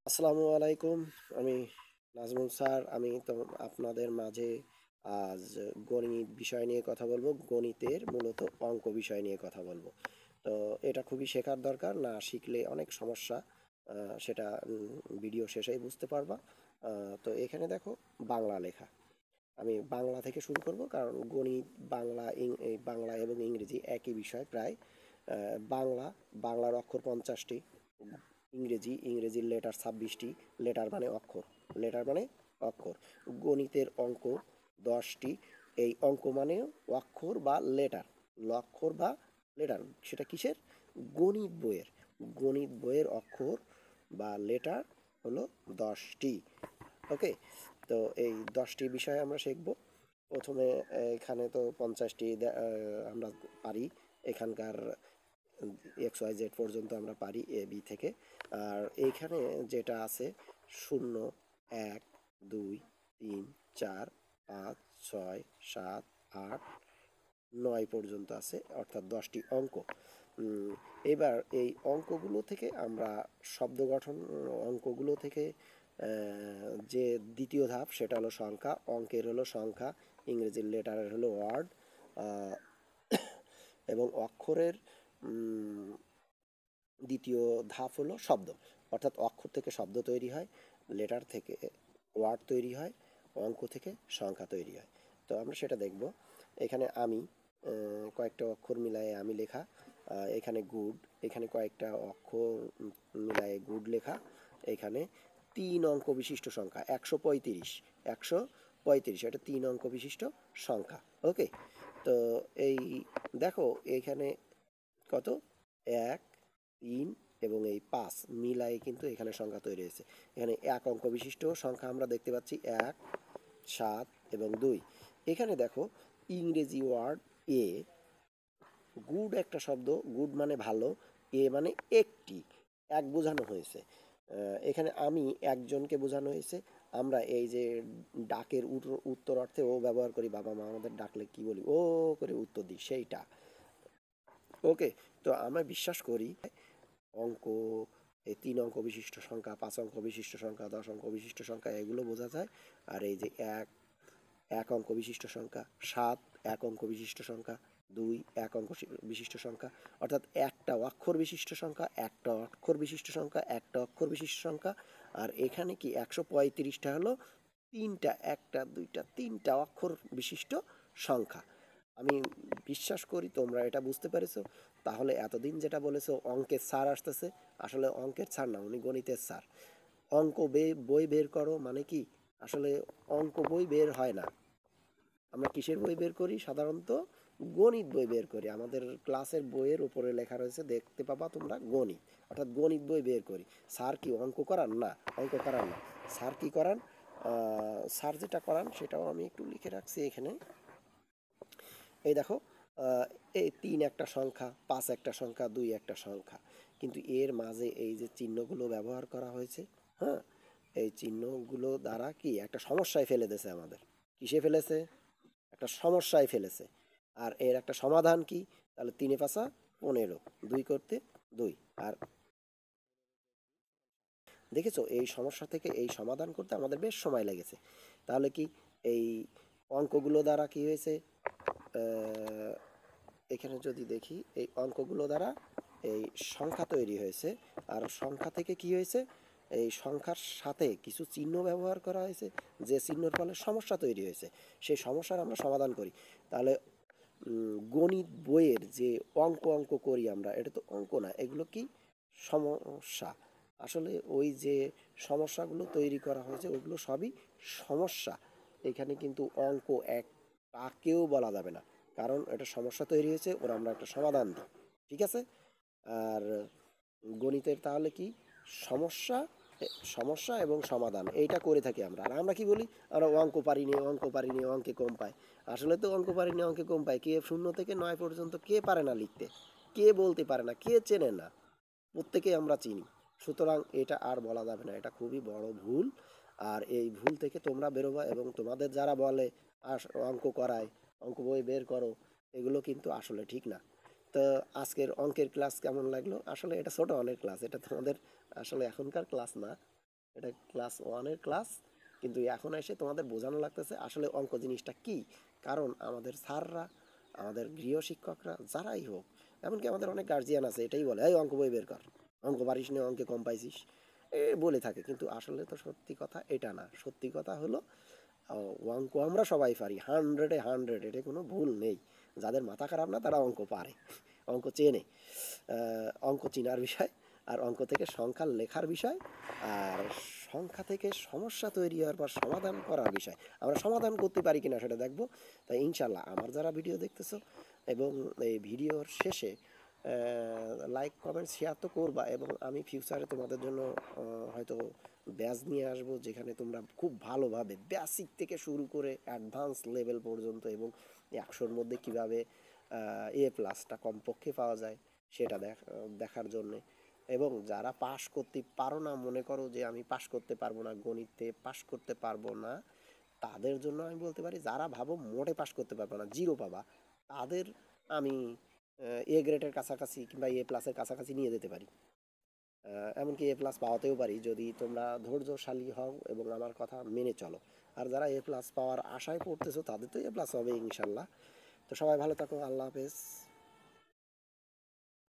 আসসালামু আলাইকুম। আমি নাজমুল স্যার। আমি তো আপনাদের মাঝে আজ গণিত বিষয় নিয়ে কথা বলবো। গণিতের মূলত অঙ্ক বিষয় নিয়ে কথা বলবো। তো এটা খুবই শেখার দরকার, না শিখলে অনেক সমস্যা। সেটা ভিডিও শেষেই বুঝতে পারবা। তো এখানে দেখো বাংলা লেখা। আমি বাংলা থেকে শুরু করব, কারণ গণিত এই বাংলা এবং ইংরেজি একই বিষয় প্রায়। বাংলা, বাংলার অক্ষর 50টি। ইংরেজির লেটার 26টি। লেটার মানে অক্ষর, লেটার মানে অক্ষর। গণিতের অঙ্ক 10টি। এই অঙ্ক মানে অক্ষর বা লেটার, অক্ষর বা লেটার। সেটা কিসের? গণিত বইয়ের। গণিত বইয়ের অক্ষর বা লেটার হলো 10টি। ওকে। তো এই 10টি বিষয় আমরা শিখব। প্রথমে এখানে তো 50টি আমরা পারি। এখানকার XYZ পর্যন্ত আমরা পারি, AB থেকে। আর এইখানে যেটা আছে, 0, 1, 2, 3, 4, 5, 6, 7, 8, 9 পর্যন্ত আছে, অর্থাৎ 10টি অঙ্ক। উম, এবার এই অঙ্কগুলো থেকে আমরা শব্দ গঠন, অঙ্কগুলো থেকে যে দ্বিতীয় ধাপ সেটা হলো সংখ্যা। অঙ্কের হলো সংখ্যা, ইংরেজির লেটারের হলো ওয়ার্ড, এবং অক্ষরের দ্বিতীয় ধাপ হলো শব্দ। অর্থাৎ অক্ষর থেকে শব্দ তৈরি হয়, লেটার থেকে ওয়ার্ড তৈরি হয়, অঙ্ক থেকে সংখ্যা তৈরি হয়। তো আমরা সেটা দেখব। এখানে আমি, কয়েকটা অক্ষর মিলায়ে আমি লেখা। এখানে গুড, এখানে কয়েকটা অক্ষর মিলায়ে গুড লেখা। এখানে 3 অঙ্ক বিশিষ্ট সংখ্যা 135। 135 এটা 3 অঙ্ক বিশিষ্ট সংখ্যা। ওকে। তো এই দেখো, এইখানে কত, 1, 3 এবং এই 5 মিলাই কিন্তু এখানে সংখ্যা তৈরি হয়েছে। এখানে 1 অঙ্ক বিশিষ্ট সংখ্যা আমরা দেখতে পাচ্ছি, 1, 7 এবং 2। এখানে দেখো ইংরেজি ওয়ার্ড এ, গুড একটা শব্দ, গুড মানে ভালো, এ মানে একটি, এক বোঝানো হয়েছে। এখানে আমি একজনকে বোঝানো হয়েছে। আমরা এই যে ডাকের উত্তর অর্থে ও ব্যবহার করি, বাবা মা আমাদের ডাকলে কি বলি, ও করে উত্তর দিই, সেইটা। ওকে। তো আমরা বিশ্বাস করি অঙ্ক, এই 3 অঙ্ক বিশিষ্ট সংখ্যা, 5 অঙ্ক বিশিষ্ট সংখ্যা, 10 অঙ্ক বিশিষ্ট সংখ্যা, এগুলো বোঝা যায়। আর এই যে 1 অঙ্ক বিশিষ্ট সংখ্যা, 7 1 অঙ্ক বিশিষ্ট সংখ্যা, 2 1 অঙ্ক বিশিষ্ট সংখ্যা, অর্থাৎ একটা অক্ষর বিশিষ্ট সংখ্যা, একটা অক্ষর বিশিষ্ট সংখ্যা, একটা অক্ষর বিশিষ্ট সংখ্যা। আর এখানে কি 135টা হলো তিনটা, একটা দুইটা তিনটা অক্ষর বিশিষ্ট সংখ্যা। আমি বিশ্বাস করি তোমরা এটা বুঝতে পেরেছো। তাহলে এতদিন যেটা বলেছো অঙ্কের স্যার আসতেছে, আসলে অঙ্কের স্যার না, উনি গণিতের স্যার। বই বের করো মানে কি? আসলে অঙ্ক বই বের হয় না। আমরা কিসের বই বের করি সাধারণত? গণিত বই বের করি। আমাদের ক্লাসের বইয়ের উপরে লেখা রয়েছে, দেখতে পাবা তোমরা, গণিত। অর্থাৎ গণিত বই বের করি। স্যার কি অঙ্ক করান? না, অঙ্ক করান না। স্যার কি করান? স্যার যেটা করান সেটাও আমি একটু লিখে রাখছি এখানে। এই দেখো, আহ, এই 3 একটা সংখ্যা, 5 একটা সংখ্যা, 2 একটা সংখ্যা, কিন্তু এর মাঝে এই যে চিহ্নগুলো ব্যবহার করা হয়েছে, হ্যাঁ, এই চিহ্নগুলো দ্বারা কি একটা সমস্যায় ফেলে দিয়েছে আমাদের। কিসে ফেলেছে? একটা সমস্যায় ফেলেছে। আর এর একটা সমাধান কি? তাহলে 3 এ 5 15, 2 করতে 2। আর দেখেছো, এই সমস্যা থেকে এই সমাধান করতে আমাদের বেশ সময় লেগেছে। তাহলে কি এই অঙ্কগুলো দ্বারা কি হয়েছে? আহ, এখানে যদি দেখি, এই অঙ্কগুলো দ্বারা এই সংখ্যা তৈরি হয়েছে। আর সংখ্যা থেকে কি হয়েছে? এই সংখ্যার সাথে কিছু চিহ্ন ব্যবহার করা হয়েছে, যে চিহ্নের ফলে সমস্যা তৈরি হয়েছে। সেই সমস্যার আমরা সমাধান করি। তাহলে গণিত বইয়ের যে অঙ্ক অঙ্ক করি আমরা, এটা তো অঙ্ক না, এগুলো কি? সমস্যা। আসলে ওই যে সমস্যাগুলো তৈরি করা হয়েছে ওইগুলো সবই সমস্যা। এখানে কিন্তু অঙ্ক এক কাকেও বলা যাবে না, কারণ এটা সমস্যা তৈরি হয়েছে, ওর আমরা একটা সমাধান দিই। ঠিক আছে? আর গণিতের তাহলে কি? সমস্যা, সমস্যা এবং সমাধান, এইটা করে থাকি আমরা। আর আমরা কি বলি? আমরা অঙ্ক পারিনি, অঙ্ক পারিনি, অঙ্কে কম পাই। আসলে তো অঙ্ক পারিনি, অঙ্কে কম পাই। কে 0 থেকে 9 পর্যন্ত কে পারে না লিখতে? কে বলতে পারে না? কে চেনে না? প্রত্যেকেই আমরা চিনি। সুতরাং এটা আর বলা যাবে না, এটা খুবই বড় ভুল। আর এই ভুল থেকে তোমরা বেরোবা, এবং তোমাদের যারা বলে অঙ্ক করায়, অঙ্ক বই বের করো, এগুলো কিন্তু আসলে ঠিক না। তো আজকের অঙ্কের ক্লাস কেমন লাগলো? আসলে এটা ছোট অনেক ক্লাস, এটা তোমাদের আসলে এখনকার ক্লাস না। এটা ক্লাস ওয়ানের ক্লাস, কিন্তু এখন এসে তোমাদের বোঝানো লাগতেছে আসলে অঙ্ক জিনিসটা কি। কারণ আমাদের স্যাররা, আমাদের গৃহশিক্ষকরা যারাই হোক, এমনকি আমাদের অনেক গার্জিয়ান আছে এটাই বলে, এই অঙ্ক বই বের কর, অঙ্ক পারিস না, অঙ্কে কম পাইছিস, এ বলে থাকে। কিন্তু আসলে তো সত্যি কথা এটা না। সত্যি কথা হলো অঙ্ক আমরা সবাই পারি, 100-এ 100, এটা কোনো ভুল নেই। যাদের মাথা খারাপ না তারা অঙ্ক পারে, অঙ্ক চেনে। অঙ্ক চেনার বিষয়, আর অঙ্ক থেকে সংখ্যা লেখার বিষয়, আর সংখ্যা থেকে সমস্যা তৈরি হওয়ার পর সমাধান করার বিষয়। আমরা সমাধান করতে পারি কিনা সেটা দেখব। তাই ইনশাল্লাহ আমার যারা ভিডিও দেখতেছো এবং এই ভিডিওর শেষে লাইক কমেন্ট শেয়ার তো করবা, এবং আমি ফিউচারে তোমাদের জন্য হয়তো ব্যাচ নিয়ে আসবো, যেখানে তোমরা খুব ভালোভাবে বেসিক থেকে শুরু করে অ্যাডভান্স লেভেল পর্যন্ত, এবং 100-র মধ্যে কীভাবে A+টা কমপক্ষে পাওয়া যায় সেটা দেখার জন্যে। এবং যারা পাশ করতে পারো না, মনে করো যে আমি পাশ করতে পারবো না, গণিতে পাশ করতে পারবো না, তাদের জন্য আমি বলতে পারি, যারা ভাবো মোটে পাশ করতে পারবে না, জিরো পাবা, তাদের আমি A গ্রেডের কাছাকাছি কিংবা A+-এর কাছাকাছি নিয়ে যেতে পারি। এমনকি A+ পাওয়াতেও পারি যদি তোমরা ধৈর্যশালী হও এবং আমার কথা মেনে চলো। আর যারা A+ পাওয়ার আশায় পড়তেছো তাদের তো A+ হবে ইনশাল্লাহ। তো সবাই ভালো থাকো, আল্লাহ হাফেজ।